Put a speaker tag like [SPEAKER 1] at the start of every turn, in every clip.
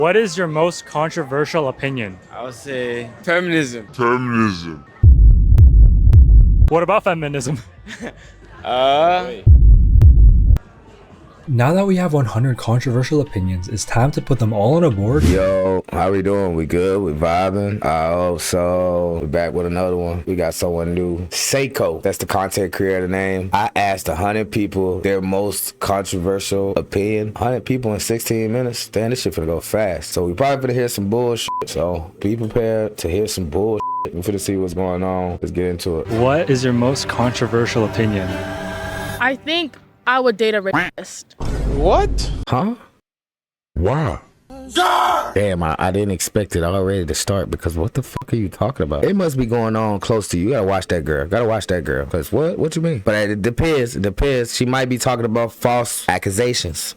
[SPEAKER 1] What is your most controversial opinion?
[SPEAKER 2] I would say feminism.
[SPEAKER 1] What about feminism?
[SPEAKER 3] Now that we have 100 controversial opinions, it's time to put them all on a board.
[SPEAKER 4] Yo, how we doing? We good? We vibing? So we're back with another one. We got someone new. Seiko, that's the content creator name. I asked 100 people their most controversial opinion. 100 people in 16 minutes. Damn, this shit finna go fast. So we probably finna hear some bullshit. So be prepared to hear some bullshit. We're finna see what's going on. Let's get into it.
[SPEAKER 1] What is your most controversial opinion?
[SPEAKER 5] I think I would date a rapist.
[SPEAKER 2] What?
[SPEAKER 4] Huh? Why? Damn, I didn't expect it already to start because what the fuck are you talking about? It must be going on close to you. You gotta watch that girl. Cause what you mean? But it depends. She might be talking about false accusations.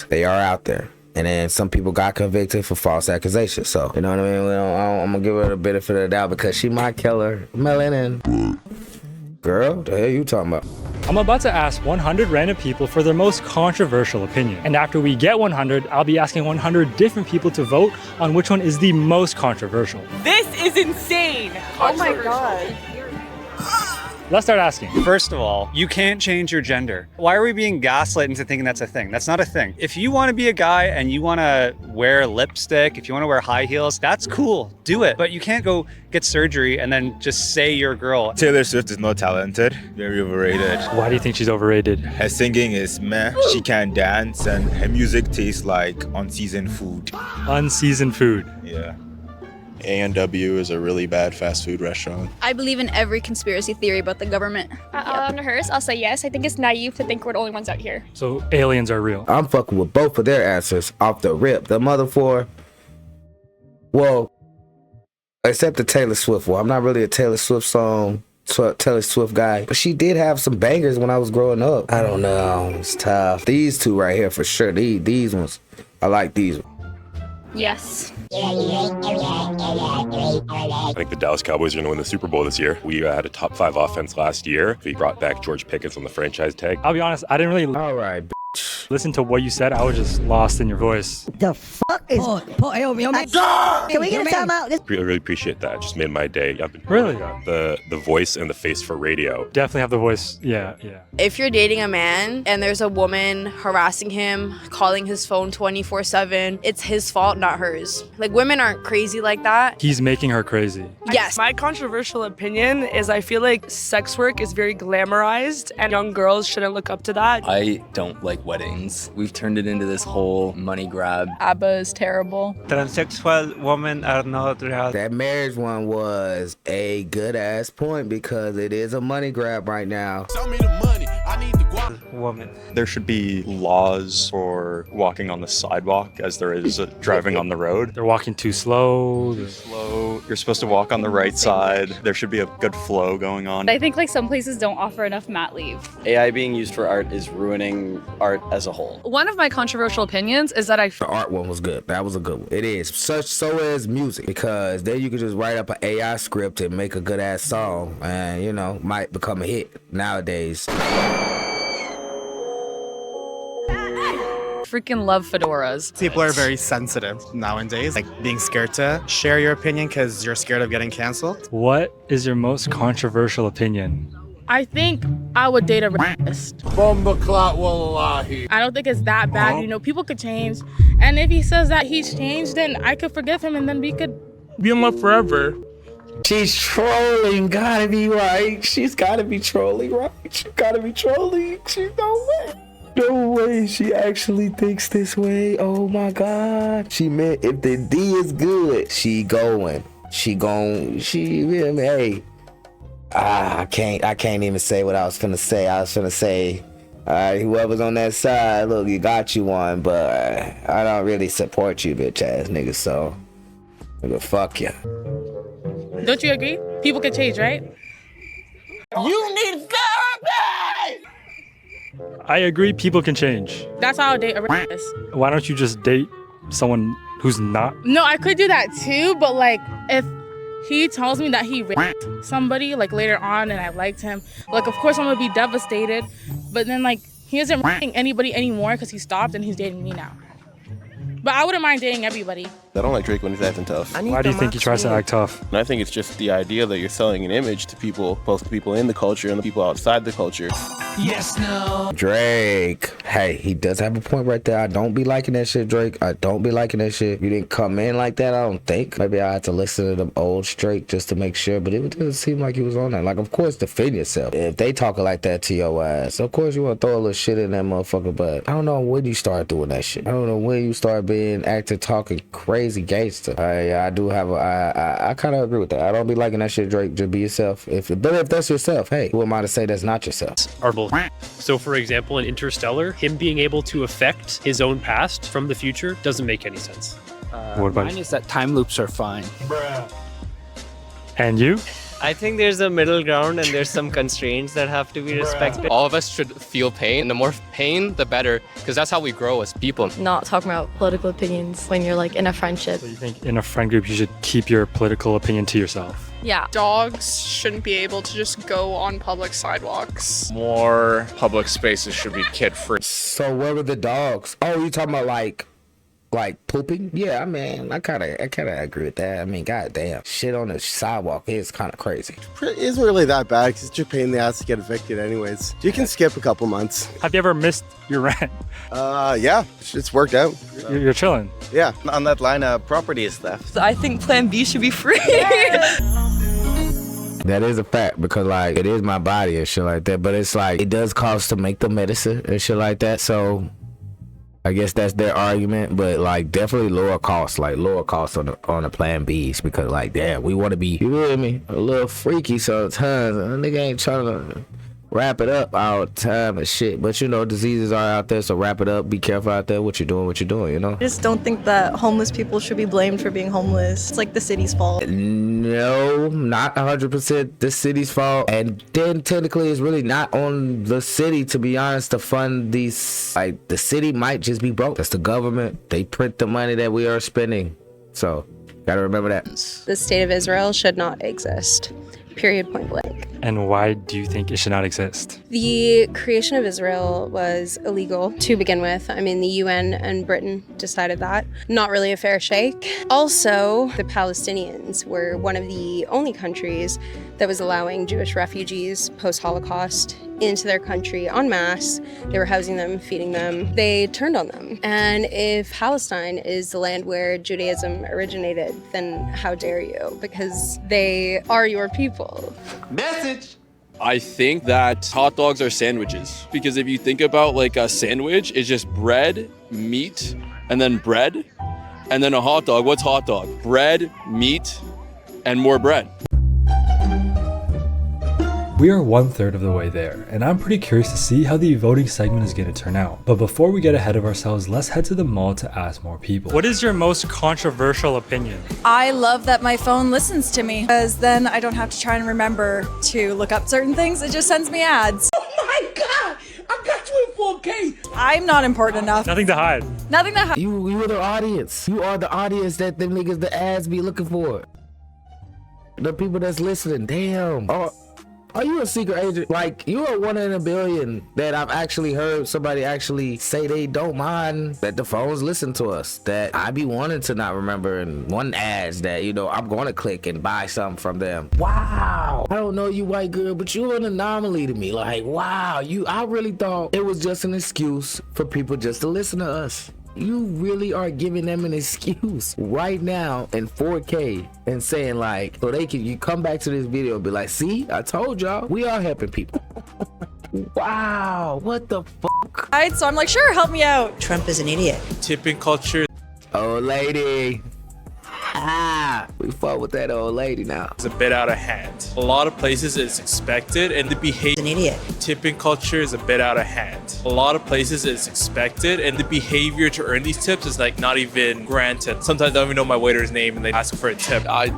[SPEAKER 4] They are out there. And then some people got convicted for false accusations. So, you know what I mean? I'm gonna give her the benefit of the doubt because she might kill her melanin. Girl, the hell you talking about?
[SPEAKER 1] I'm about to ask 100 random people for their most controversial opinion. And after we get 100, I'll be asking 100 different people to vote on which one is the most controversial.
[SPEAKER 6] This is insane.
[SPEAKER 5] Oh my god.
[SPEAKER 1] Let's start asking.
[SPEAKER 7] First of all, you can't change your gender. Why are we being gaslit into thinking that's a thing? That's not a thing. If you want to be a guy and you want to wear lipstick, if you want to wear high heels, that's cool. Do it. But you can't go get surgery and then just say you're a girl.
[SPEAKER 8] Taylor Swift is not talented, very overrated.
[SPEAKER 1] Why do you think she's overrated?
[SPEAKER 8] Her singing is meh, she can't dance, and her music tastes like unseasoned food.
[SPEAKER 1] Unseasoned food.
[SPEAKER 8] Yeah.
[SPEAKER 9] A&W is a really bad fast food restaurant.
[SPEAKER 10] I believe in every conspiracy theory about the government.
[SPEAKER 11] On hers, I'll say yes. I think it's naive to think we're the only ones out here.
[SPEAKER 1] So aliens are real.
[SPEAKER 4] I'm fucking with both of their answers off the rip. The mother for, well, except the Taylor Swift one. I'm not really a Taylor Swift guy, but she did have some bangers when I was growing up. I don't know, it's tough. These two right here for sure. These ones, I like these ones.
[SPEAKER 11] Yes.
[SPEAKER 12] I think the Dallas Cowboys are going to win the Super Bowl this year. We had a top 5 offense last year. We brought back George Pickens on the franchise tag.
[SPEAKER 1] I'll be honest, I didn't really
[SPEAKER 4] All right,
[SPEAKER 1] listen to what you said. I was just lost in your voice.
[SPEAKER 13] The fuck is... Can we get a time out?
[SPEAKER 12] I really appreciate that. It just made my day. I've been
[SPEAKER 1] Really?
[SPEAKER 12] the voice and the face for radio.
[SPEAKER 1] Definitely have the voice. Yeah.
[SPEAKER 5] If you're dating a man and there's a woman harassing him, calling his phone 24/7, it's his fault, not hers. Like, women aren't crazy like that.
[SPEAKER 1] He's making her crazy.
[SPEAKER 5] Yes.
[SPEAKER 6] My controversial opinion is I feel like sex work is very glamorized and young girls shouldn't look up to that.
[SPEAKER 2] I don't like weddings. We've turned it into this whole money grab.
[SPEAKER 10] ABBA is terrible.
[SPEAKER 2] Transsexual women are not real.
[SPEAKER 4] That marriage one was a good ass point because it is a money grab right now.
[SPEAKER 9] Tell me the money, I need the guap.
[SPEAKER 2] Woman.
[SPEAKER 7] There should be laws for walking on the sidewalk as there is driving on the road.
[SPEAKER 1] They're walking too slow.
[SPEAKER 7] Slow. You're supposed to walk on the right side. There should be a good flow going on.
[SPEAKER 11] I think like some places don't offer enough mat leave.
[SPEAKER 2] AI being used for art is ruining art as a whole.
[SPEAKER 10] One of my controversial opinions is that
[SPEAKER 4] The art one was good. That was a good one. It is. So is music because then you could just write up an AI script and make a good ass song and, you know, might become a hit nowadays.
[SPEAKER 10] freaking love fedoras.
[SPEAKER 14] People are very sensitive nowadays, like being scared to share your opinion because you're scared of getting canceled.
[SPEAKER 1] What is your most controversial opinion?
[SPEAKER 5] I think I would date a rapist. I don't think it's that bad. You know, people could change. And if he says that he's changed, then I could forgive him and then we could be in love forever.
[SPEAKER 4] She's trolling, gotta be right. She's gotta be trolling, right? She gotta be trolling. She's no way. No way she actually thinks this way. Oh my God. She meant if the D is good, she going. Hey. I can't even say what I was finna say. I was finna say, whoever's on that side, look, you got you one, but I don't really support you, bitch ass nigga, so nigga, fuck you.
[SPEAKER 5] Don't you agree? People can change, right?
[SPEAKER 6] You need therapy!
[SPEAKER 1] I agree, people can change.
[SPEAKER 5] That's how I date a rapist.
[SPEAKER 1] Why don't you just date someone who's not?
[SPEAKER 5] No, I could do that too, but like if he tells me that he raped somebody like later on and I liked him, like of course I'm gonna be devastated, but then like he isn't raping anybody anymore because he stopped and he's dating me now. But I wouldn't mind dating everybody.
[SPEAKER 9] I don't like Drake when he's acting tough.
[SPEAKER 1] Why do you think he tries to act tough?
[SPEAKER 9] And I think it's just the idea that you're selling an image to people, both the people in the culture and the people outside the culture.
[SPEAKER 4] Yes, no. Drake. Hey, he does have a point right there. I don't be liking that shit, Drake. I don't be liking that shit. You didn't come in like that, I don't think. Maybe I had to listen to them old Drake just to make sure, but it doesn't seem like he was on that. Like, of course, defend yourself. If they talking like that to your ass, of course you want to throw a little shit in that motherfucker, but I don't know when you start doing that shit. I don't know when you start being acting, talking crazy gangster. I do have I kind of agree with that. I don't be liking that shit, Drake. Just be yourself. But if that's yourself, hey, who am I to say that's not yourself?
[SPEAKER 15] Are both. So for example, in Interstellar, him being able to affect his own past from the future doesn't make any sense.
[SPEAKER 1] What about
[SPEAKER 16] Mine is that time loops are fine.
[SPEAKER 1] And you?
[SPEAKER 17] I think there's a middle ground and there's some constraints that have to be respected.
[SPEAKER 2] All of us should feel pain, and the more pain, the better, because that's how we grow as people.
[SPEAKER 18] Not talking about political opinions when you're like in a friendship.
[SPEAKER 1] So you think in a friend group you should keep your political opinion to yourself?
[SPEAKER 18] Yeah.
[SPEAKER 19] Dogs shouldn't be able to just go on public sidewalks.
[SPEAKER 20] More public spaces should be kid-free.
[SPEAKER 4] So where were the dogs? Oh, you talking about like pooping? Yeah, I mean, I kind of agree with that. I mean, goddamn, shit on the sidewalk is kind of crazy.
[SPEAKER 21] It isn't really that bad because it's just a pain in the ass to get evicted anyways. You can skip a couple months.
[SPEAKER 1] Have you ever missed your rent?
[SPEAKER 21] Yeah, it's worked out.
[SPEAKER 1] You're chilling.
[SPEAKER 21] Yeah.
[SPEAKER 22] On that line of property is theft.
[SPEAKER 23] I think Plan B should be free.
[SPEAKER 4] That is a fact because like it is my body and shit like that, but it's like it does cost to make the medicine and shit like that. So I guess that's their argument, but like definitely lower cost on the Plan Bs because like damn, we want to be, you feel me, a little freaky sometimes. A nigga ain't trying to wrap it up all the time and shit, but you know diseases are out there, so wrap it up. Be careful out there. What you doing, you know.
[SPEAKER 18] I just don't think that homeless people should be blamed for being homeless. It's like the city's fault.
[SPEAKER 4] No, not 100% the city's fault, and then technically it's really not on the city, to be honest, to fund these. Like the city might just be broke. That's the government. They print the money that we are spending, so gotta remember that.
[SPEAKER 24] The state of Israel should not exist. Period, point blank.
[SPEAKER 1] And why do you think it should not exist?
[SPEAKER 24] The creation of Israel was illegal to begin with. I mean, the UN and Britain decided that. Not really a fair shake. Also, the Palestinians were one of the only countries that was allowing Jewish refugees post-Holocaust into their country en masse. They were housing them, feeding them. They turned on them. And if Palestine is the land where Judaism originated, then how dare you? Because they are your people.
[SPEAKER 25] Message! I think that hot dogs are sandwiches. Because if you think about like a sandwich, it's just bread, meat, and then bread. And then a hot dog, what's hot dog? Bread, meat, and more bread.
[SPEAKER 3] We are 1/3 of the way there, and I'm pretty curious to see how the voting segment is going to turn out. But before we get ahead of ourselves, let's head to the mall to ask more people.
[SPEAKER 1] What is your most controversial opinion?
[SPEAKER 26] I love that my phone listens to me, because then I don't have to try and remember to look up certain things. It just sends me ads.
[SPEAKER 13] Oh my God! I got you in 4K!
[SPEAKER 26] I'm not important enough.
[SPEAKER 1] Nothing to hide.
[SPEAKER 26] Nothing to hide.
[SPEAKER 4] You are the audience. You are the audience that them niggas, the ads be looking for. The people that's listening, damn. Are you a secret agent? Like, you are one in a billion that I've actually heard somebody actually say they don't mind that the phones listen to us. That I be wanting to not remember and one ads that, you know, I'm going to click and buy something from them. Wow. I don't know you, white girl, but you're an anomaly to me. Like, wow. I really thought it was just an excuse for people just to listen to us. You really are giving them an excuse right now in 4K and saying like, so you come back to this video and be like, see, I told y'all, we are helping people. Wow, what the fuck?
[SPEAKER 26] Right, so I'm like, sure, help me out.
[SPEAKER 13] Trump is an idiot.
[SPEAKER 20] Tipping culture.
[SPEAKER 4] Old lady. We fought with that old lady now.
[SPEAKER 20] It's a bit out of hand. A lot of places it's expected and the behavior.
[SPEAKER 13] An idiot.
[SPEAKER 20] Tipping culture is a bit out of hand. A lot of places it's expected and the behavior to earn these tips is like not even granted. Sometimes I don't even know my waiter's name and they ask for a tip. I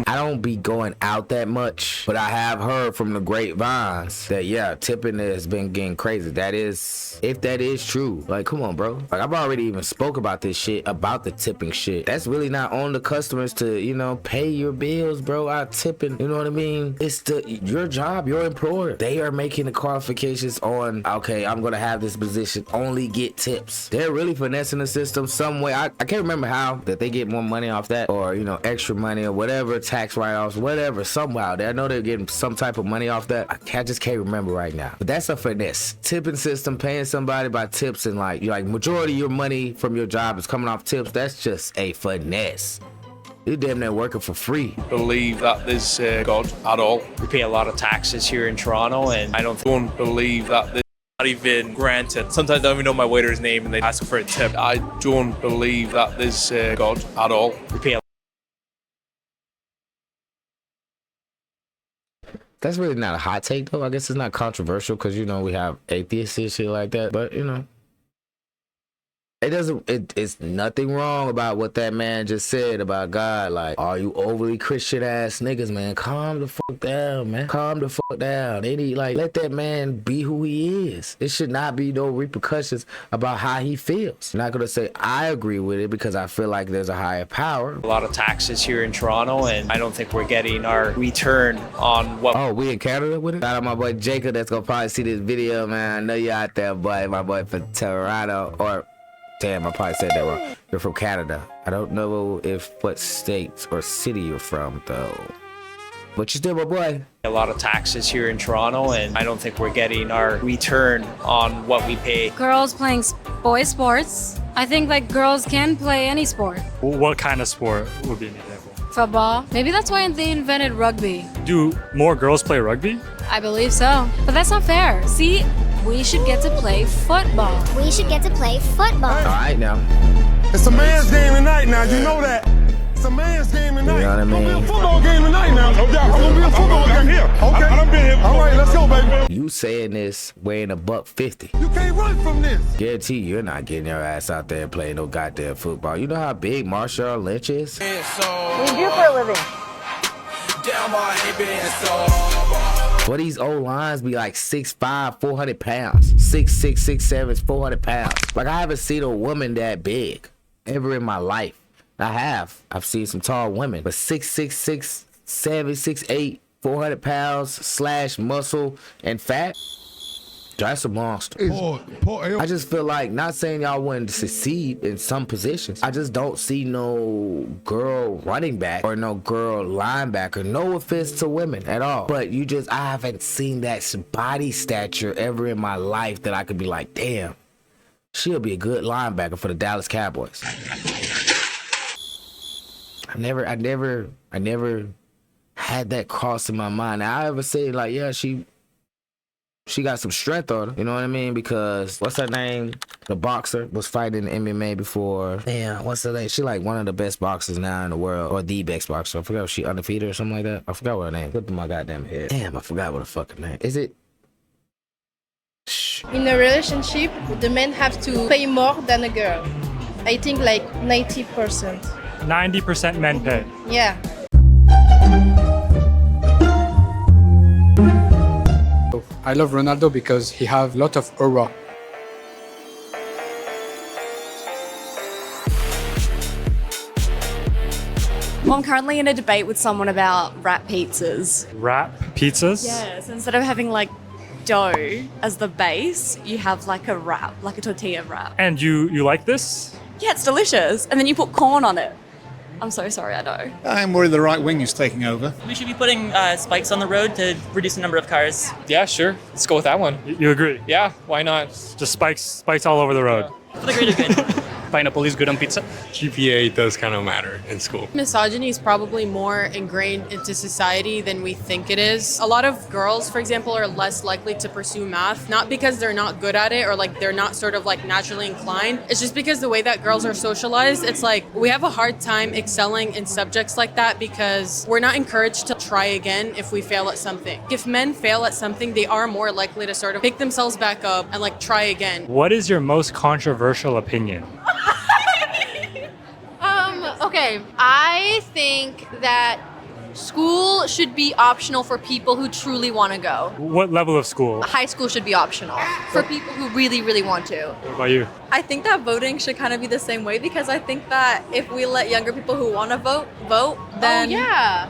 [SPEAKER 20] don't be going out that much, but I have heard from the grapevines that yeah, tipping has been getting crazy. That is, if that is true, like come on, bro. Like I've already even spoke about this shit, about the tipping shit. That's really not on the customers to, you know, pay your bills, bro. I tipping, you know what I mean? It's your job, your employer. They are making the car
[SPEAKER 4] qualifications on, okay, I'm gonna have this position, only get tips. They're really finessing the system some way. I can't remember how, that they get more money off that, or, you know, extra money or whatever, tax write-offs, whatever, somehow. I know they're getting some type of money off that. I just can't remember right now. But that's a finesse. Tipping system, paying somebody by tips, and like, you're like, majority of your money from your job is coming off tips. That's just a finesse. You're damn near working for free.
[SPEAKER 20] Believe that there's God at all.
[SPEAKER 17] We pay a lot of taxes here in Toronto, and I don't
[SPEAKER 20] believe that there's not even granted. Sometimes I don't even know my waiter's name and they ask for a tip. I don't believe that there's God at all.
[SPEAKER 17] We pay
[SPEAKER 4] That's really not a hot take, though. I guess it's not controversial because, you know, we have atheists and shit like that. But, you know, it's nothing wrong about what that man just said about God. Like, are you overly Christian ass niggas, man? Calm the fuck down, man. Calm the fuck down. They need, like, let that man be who he is. It should not be no repercussions about how he feels. I'm not gonna say I agree with it because I feel like there's a higher power.
[SPEAKER 17] a lot of taxes here in Toronto, and I don't think we're getting our return on what.
[SPEAKER 4] Oh, we in Canada with it? Shout out my boy Jacob that's gonna probably see this video, man. I know you out there, boy. My boy from Toronto, or damn, I probably said that wrong. You're from Canada. I don't know what state or city you're from, though. But you still my boy.
[SPEAKER 17] A lot of taxes here in Toronto, and I don't think we're getting our return on what we pay.
[SPEAKER 7] Girls playing boy sports. I think like girls can play any sport.
[SPEAKER 1] What kind of sport would be an example?
[SPEAKER 7] Football. Maybe that's why they invented rugby.
[SPEAKER 1] Do more girls play rugby?
[SPEAKER 7] I believe so. But that's not fair. See, we should get to play football.
[SPEAKER 8] We should get to play football.
[SPEAKER 4] All right, now.
[SPEAKER 11] It's a man's game tonight now, you know that. It's a man's game tonight.
[SPEAKER 4] You know what I mean?
[SPEAKER 11] It's gonna be a football game tonight now. No doubt. It's gonna be a football game here. Okay. I've been here. All right, let's go, baby.
[SPEAKER 4] You saying this weighing $150.
[SPEAKER 11] You can't run from this.
[SPEAKER 4] Guarantee you're not getting your ass out there and playing no goddamn football. You know how big Marshawn Lynch is?
[SPEAKER 8] What do you do for a living?
[SPEAKER 4] Well, these old lines be like 6'5", 400 pounds. 6'6", 6'7", 400 pounds. Like, I haven't seen a woman that big ever in my life. I've seen some tall women, but 6'6", 6'7", 6'8", 400 pounds / muscle and fat. That's a monster. I just feel like, not saying y'all wouldn't succeed in some positions, I just don't see no girl running back or no girl linebacker. No offense to women at all, but I haven't seen that body stature ever in my life that I could be like, damn, she'll be a good linebacker for the Dallas Cowboys. I never had that cross in my mind. Now, I ever say like, yeah, she got some strength on her, you know what I mean? Because what's her name? The boxer was fighting in MMA before. Damn, what's her name? She like one of the best boxers now in the world, or the best boxer. I forgot if she undefeated or something like that. I forgot what her name. Look at my goddamn head. Damn, I forgot what her fucking name. Is it?
[SPEAKER 12] In a relationship, the men have to pay more than a girl. I think like 90%.
[SPEAKER 1] 90% men pay.
[SPEAKER 12] Yeah.
[SPEAKER 16] I love Ronaldo because he have a lot of aura.
[SPEAKER 23] Well, I'm currently in a debate with someone about wrap pizzas.
[SPEAKER 1] Wrap pizzas?
[SPEAKER 23] Yes, instead of having like dough as the base, you have like a wrap, like a tortilla wrap.
[SPEAKER 1] And you like this?
[SPEAKER 23] Yeah, it's delicious. And then you put corn on it. I'm so sorry, I know.
[SPEAKER 11] I'm worried the right wing is taking over.
[SPEAKER 27] We should be putting spikes on the road to reduce the number of cars.
[SPEAKER 2] Yeah, sure. Let's go with that one.
[SPEAKER 1] You agree?
[SPEAKER 2] Yeah, why not?
[SPEAKER 1] Just spikes all over the road.
[SPEAKER 27] Yeah. For the greater good.
[SPEAKER 15] Pineapple is good on pizza.
[SPEAKER 28] GPA does kind of matter in school.
[SPEAKER 29] Misogyny is probably more ingrained into society than we think it is. A lot of girls, for example, are less likely to pursue math, not because they're not good at it or like they're not sort of like naturally inclined. It's just because the way that girls are socialized, it's like we have a hard time excelling in subjects like that because we're not encouraged to try again if we fail at something. If men fail at something, they are more likely to sort of pick themselves back up and like try again.
[SPEAKER 1] What is your most controversial opinion?
[SPEAKER 30] Okay, I think that school should be optional for people who truly want to go.
[SPEAKER 1] What level of school?
[SPEAKER 30] High school should be optional for people who really, really want to.
[SPEAKER 1] What about you?
[SPEAKER 26] I think that voting should kind of be the same way because I think that if we let younger people who want to vote, then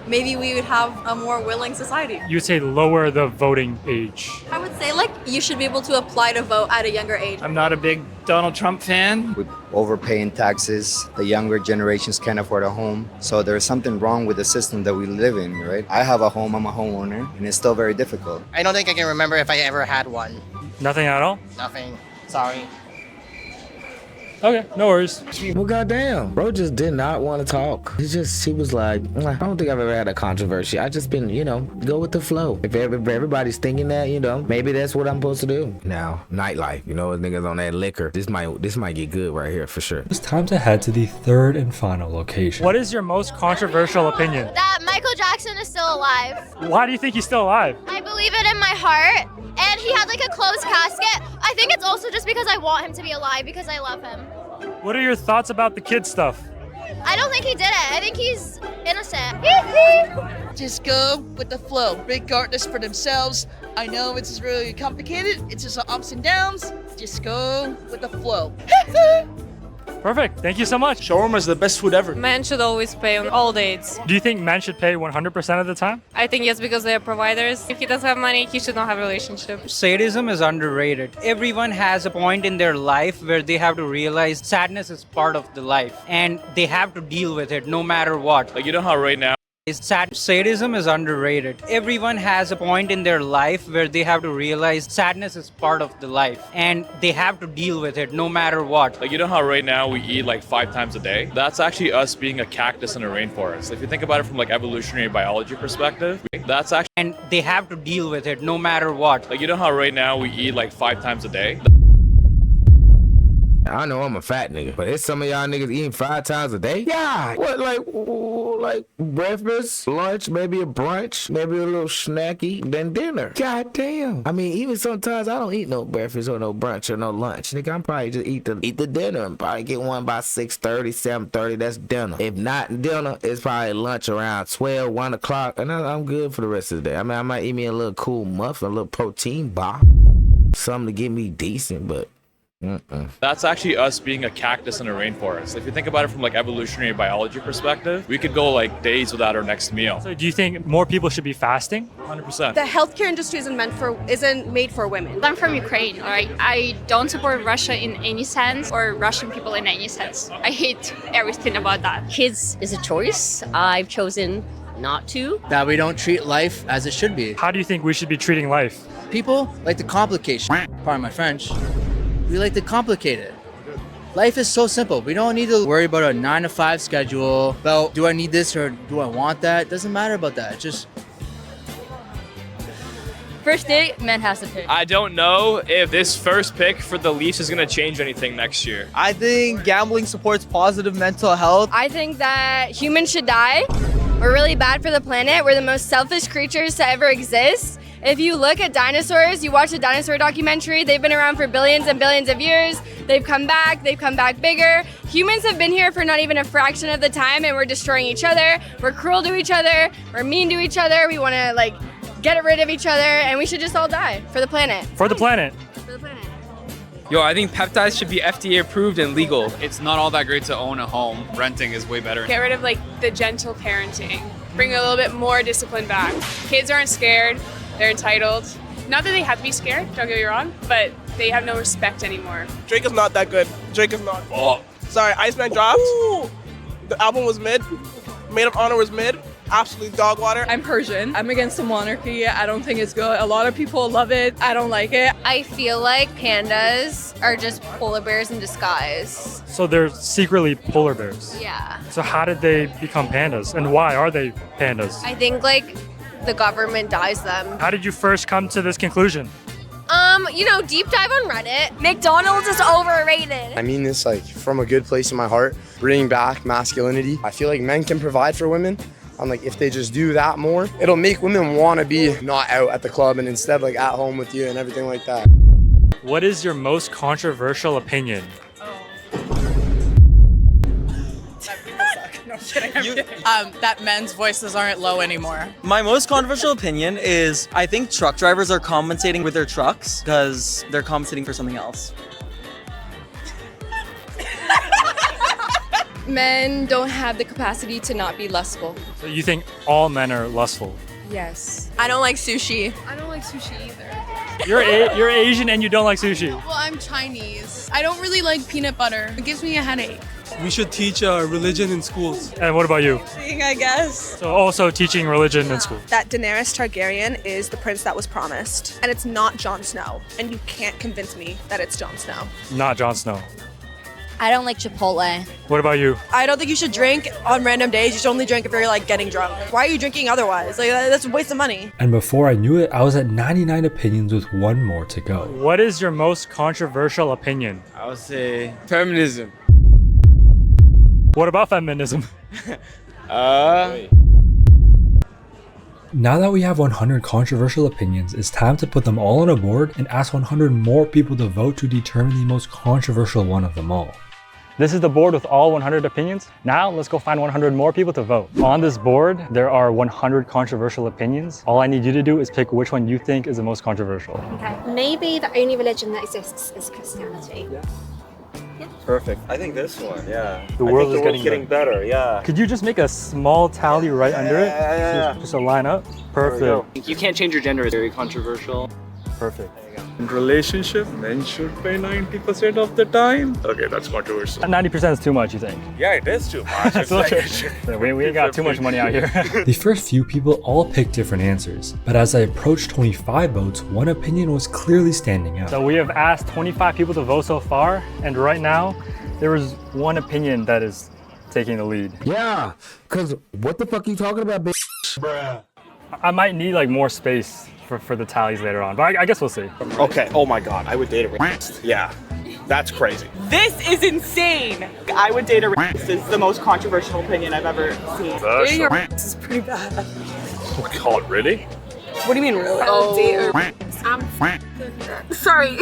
[SPEAKER 26] maybe we would have a more willing society.
[SPEAKER 1] You would say lower the voting age.
[SPEAKER 26] I would say like you should be able to apply to vote at a younger age.
[SPEAKER 5] I'm not a big Donald Trump fan.
[SPEAKER 6] With overpaying taxes, the younger generations can't afford a home. So there's something wrong with the system that we live in, right? I have a home, I'm a homeowner, and it's still very difficult.
[SPEAKER 9] I don't think I can remember if I ever had one.
[SPEAKER 1] Nothing at all?
[SPEAKER 9] Nothing. Sorry.
[SPEAKER 1] Okay, no worries.
[SPEAKER 4] Well, goddamn, bro just did not want to talk. He was like, I don't think I've ever had a controversy. I just been, go with the flow. If everybody's thinking that, maybe that's what I'm supposed to do. Now, nightlife, niggas on that liquor. This might get good right here for sure.
[SPEAKER 3] It's time to head to the third and final location.
[SPEAKER 1] What is your most controversial opinion?
[SPEAKER 8] That Michael Jackson is still alive.
[SPEAKER 1] Why do you think he's still alive?
[SPEAKER 8] I believe it in my heart. And he had like a closed casket. I think it's also just because I want him to be alive because I love him.
[SPEAKER 1] What are your thoughts about the kid stuff?
[SPEAKER 8] I don't think he did it. I think he's innocent.
[SPEAKER 10] Just go with the flow. Big artists for themselves. I know it's really complicated. It's just ups and downs. Just go with the flow.
[SPEAKER 1] Perfect. Thank you so much.
[SPEAKER 25] Shawarma is the best food ever.
[SPEAKER 26] Men should always pay on all dates.
[SPEAKER 1] Do you think men should pay 100% of the time?
[SPEAKER 26] I think yes, because they are providers. If he doesn't have money, he should not have a relationship.
[SPEAKER 5] Sadism is underrated. Everyone has a point in their life where they have to realize sadness is part of the life and they have to deal with it no matter what.
[SPEAKER 25] Like, how right now,
[SPEAKER 5] Sadism is underrated. Everyone has a point in their life where they have to realize sadness is part of the life and they have to deal with it no matter what.
[SPEAKER 25] Like, how right now we eat like 5 times a day? That's actually us being a cactus in a rainforest. If you think about it from like evolutionary biology perspective, that's actually...
[SPEAKER 5] And they have to deal with it no matter what.
[SPEAKER 25] Like, how right now we eat like 5 times a day?
[SPEAKER 4] I know I'm a fat nigga, but it's some of y'all niggas eating 5 times a day? Yeah. What, like breakfast, lunch, maybe a brunch, maybe a little snacky, then dinner. God damn. I mean, even sometimes I don't eat no breakfast or no brunch or no lunch. Nigga, I'm probably just eat the dinner and probably get one by 6:30, 7:30. That's dinner. If not dinner, it's probably lunch around 12, 1 o'clock, and I'm good for the rest of the day. I mean, I might eat me a little cool muffin, a little protein bar, something to get me decent, but
[SPEAKER 25] that's actually us being a cactus in a rainforest. If you think about it from like evolutionary biology perspective, we could go like days without our next meal.
[SPEAKER 1] So do you think more people should be fasting?
[SPEAKER 25] 100%.
[SPEAKER 12] The healthcare industry isn't made for women.
[SPEAKER 30] I'm from Ukraine, alright? I don't support Russia in any sense or Russian people in any sense. I hate everything about that.
[SPEAKER 14] Kids is a choice. I've chosen not to.
[SPEAKER 5] That we don't treat life as it should be.
[SPEAKER 1] How do you think we should be treating life?
[SPEAKER 5] People like the complication. Pardon my French. We like to complicate it. Life is so simple. We don't need to worry about a 9-to-5 schedule, about do I need this or do I want that? It doesn't matter about that. It's just...
[SPEAKER 14] First date, men has to pick.
[SPEAKER 17] I don't know if this first pick for the Leafs is going to change anything next year.
[SPEAKER 5] I think gambling supports positive mental health.
[SPEAKER 12] I think that humans should die. We're really bad for the planet. We're the most selfish creatures to ever exist. If you look at dinosaurs, you watch a dinosaur documentary, they've been around for billions and billions of years. They've come back bigger. Humans have been here for not even a fraction of the time, and we're destroying each other. We're cruel to each other. We're mean to each other. We want to get rid of each other, and we should just all die for the planet.
[SPEAKER 1] For the planet.
[SPEAKER 12] For the planet.
[SPEAKER 17] Yo, I think peptides should be FDA approved and legal.
[SPEAKER 18] It's not all that great to own a home. Renting is way better.
[SPEAKER 29] Get rid of the gentle parenting. Bring a little bit more discipline back. Kids aren't scared. They're entitled. Not that they have to be scared, don't get me wrong, but they have no respect anymore.
[SPEAKER 19] Drake is not that good. Drake is not.
[SPEAKER 25] Oh.
[SPEAKER 19] Sorry, Iceman dropped. Ooh. The album was mid. Maid of Honor was mid. Absolute dog water.
[SPEAKER 26] I'm Persian. I'm against the monarchy. I don't think it's good. A lot of people love it. I don't like it.
[SPEAKER 12] I feel like pandas are just polar bears in disguise.
[SPEAKER 1] So they're secretly polar bears?
[SPEAKER 12] Yeah.
[SPEAKER 1] So how did they become pandas? And why are they pandas?
[SPEAKER 12] I think the government dyes them.
[SPEAKER 1] How did you first come to this conclusion?
[SPEAKER 12] Deep dive on Reddit. McDonald's is overrated.
[SPEAKER 6] I mean this from a good place in my heart, bringing back masculinity. I feel like men can provide for women. I'm if they just do that more, it'll make women want to be not out at the club and instead at home with you and everything like that.
[SPEAKER 1] What is your most controversial opinion?
[SPEAKER 29] No, kidding, I'm kidding. That men's voices aren't low anymore.
[SPEAKER 27] My most controversial opinion is I think truck drivers are compensating with their trucks because they're compensating for something else.
[SPEAKER 12] Men don't have the capacity to not be lustful.
[SPEAKER 1] So you think all men are lustful?
[SPEAKER 12] Yes.
[SPEAKER 26] I don't like sushi.
[SPEAKER 30] I don't like sushi either.
[SPEAKER 1] You're Asian and you don't like sushi.
[SPEAKER 30] Well, I'm Chinese. I don't really like peanut butter. It gives me a headache.
[SPEAKER 2] We should teach religion in schools.
[SPEAKER 1] And what about you?
[SPEAKER 19] I guess.
[SPEAKER 1] So also teaching religion in school.
[SPEAKER 19] That Daenerys Targaryen is the prince that was promised. And it's not Jon Snow. And you can't convince me that it's Jon Snow.
[SPEAKER 1] Not Jon Snow.
[SPEAKER 8] I don't like Chipotle.
[SPEAKER 1] What about you?
[SPEAKER 19] I don't think you should drink on random days. You should only drink if you're like getting drunk. Why are you drinking otherwise? Like that's a waste of money.
[SPEAKER 3] And before I knew it, I was at 99 opinions with one more to go.
[SPEAKER 1] What is your most controversial opinion?
[SPEAKER 7] I would say feminism.
[SPEAKER 1] What about feminism?
[SPEAKER 3] Now that we have 100 controversial opinions, it's time to put them all on a board and ask 100 more people to vote to determine the most controversial one of them all.
[SPEAKER 1] This is the board with all 100 opinions. Now let's go find 100 more people to vote. On this board, there are 100 controversial opinions. All I need you to do is pick which one you think is the most controversial.
[SPEAKER 8] Okay. Maybe the only religion that exists is Christianity.
[SPEAKER 7] Yeah. Perfect. I think this one, yeah.
[SPEAKER 1] The world is getting
[SPEAKER 7] better, yeah.
[SPEAKER 1] Could you just make a small tally right under it?
[SPEAKER 7] Yeah.
[SPEAKER 1] Just a line up? Perfect.
[SPEAKER 27] You can't change your gender. It's very controversial.
[SPEAKER 1] Perfect.
[SPEAKER 7] In relationship, men should pay 90% of the time. Okay, that's controversial.
[SPEAKER 1] 90% is too much, you think?
[SPEAKER 7] Yeah, it is too much.
[SPEAKER 1] That's we ain't got too much money out here.
[SPEAKER 3] The first few people all picked different answers, but as I approached 25 votes, one opinion was clearly standing out.
[SPEAKER 1] So we have asked 25 people to vote so far, and right now, there is one opinion that is taking the lead.
[SPEAKER 4] Yeah, because what the fuck are you talking about, bitch?
[SPEAKER 1] Bruh. I might need like more space for the tallies later on, but I guess we'll see.
[SPEAKER 7] Okay, oh my god, I would date a rapist. Yeah, that's crazy.
[SPEAKER 19] This is insane. I would date a rapist. This is the most controversial opinion I've ever seen. Dating a rapist is pretty bad.
[SPEAKER 7] Oh my god, really?
[SPEAKER 19] What do you mean really?
[SPEAKER 30] Oh.
[SPEAKER 19] Date a rapist. Sorry.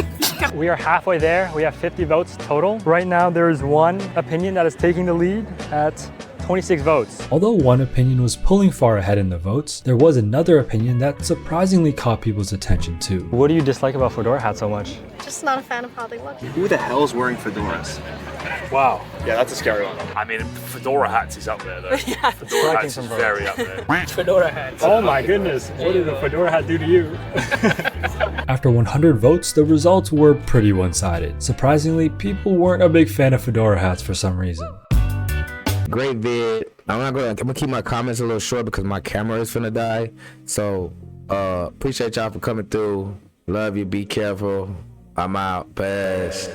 [SPEAKER 1] We are halfway there. We have 50 votes total. Right now, there is one opinion that is taking the lead at 26 votes.
[SPEAKER 3] Although one opinion was pulling far ahead in the votes, there was another opinion that surprisingly caught people's attention too.
[SPEAKER 1] What do you dislike about fedora hats so much?
[SPEAKER 30] Just not a fan of how they look.
[SPEAKER 7] Who the hell is wearing fedoras?
[SPEAKER 1] Wow.
[SPEAKER 7] Yeah, that's a scary one. I mean, fedora hats is up there though.
[SPEAKER 30] Yeah.
[SPEAKER 7] Fedora hats is very up there.
[SPEAKER 19] Fedora hats.
[SPEAKER 1] Oh my goodness, what did the fedora hat do to you?
[SPEAKER 3] After 100 votes, the results were pretty one-sided. Surprisingly, people weren't a big fan of fedora hats for some reason.
[SPEAKER 4] Great vid. I'm gonna keep my comments a little short because my camera is finna die. So appreciate y'all for coming through. Love you. Be careful. I'm out. Peace.